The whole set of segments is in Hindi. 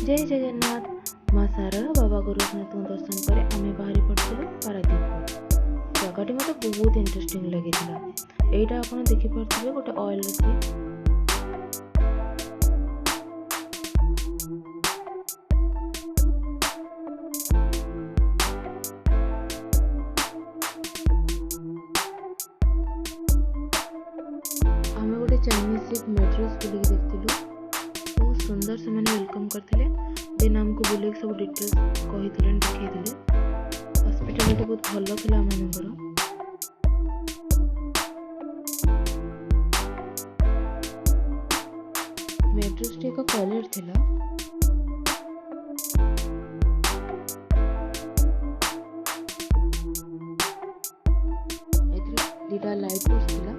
जय जगन्नाथ माँ शारदा बाबा गोरखनाथ दर्शन पर आम बाहरी पड़ू पारादीप जगह मत बहुत इंटरेस्टिंग लगी यहाँ आप देखिपे गोटे ऑयल अच्छी आम गोटे चाइनीज शिप मेट्रोस बुलिक देखिलु बहुत सुंदर से मैंने वेलकम करते देन आमको बुले सब डिटेल्स कही देखते हॉस्पिटैलिटी बहुत भल था आमर मेट्रोस टी एक कलर थिला दुटा लाइट पोस्ट थिला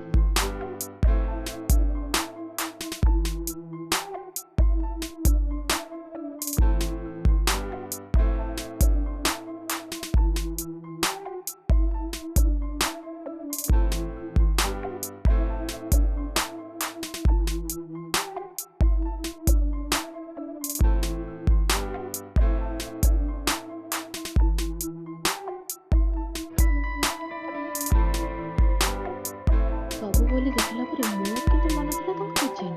सब बोली देखला पर मोर किंतु मन था किचेन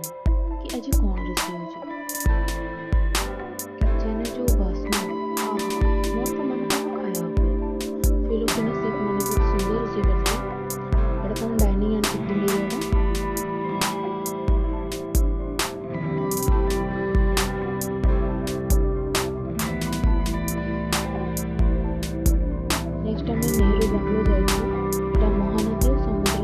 कि आज कौन रोषे किचेन जो बास्ना मोर तो मन था खाया फिलिपिनो शेफ मैंने बहुत सुंदर रोषे करते कौन dining and sitting area next आम नेहरू बंगलो जाइए महानदी और समुद्र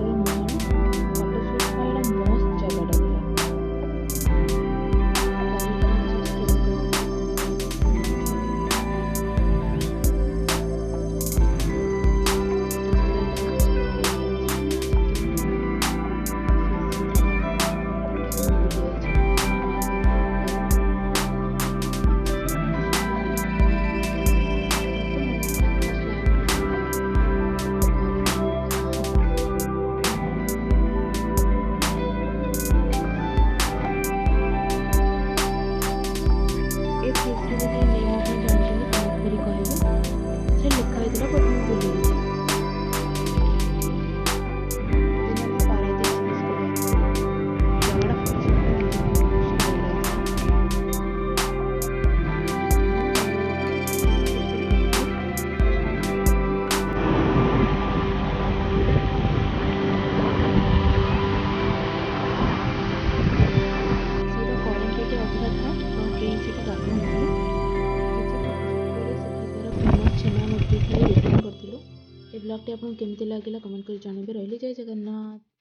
ब्लॉग टी आपको केमती लगे कमेंट कर जानवे रही जय जगन्नाथ।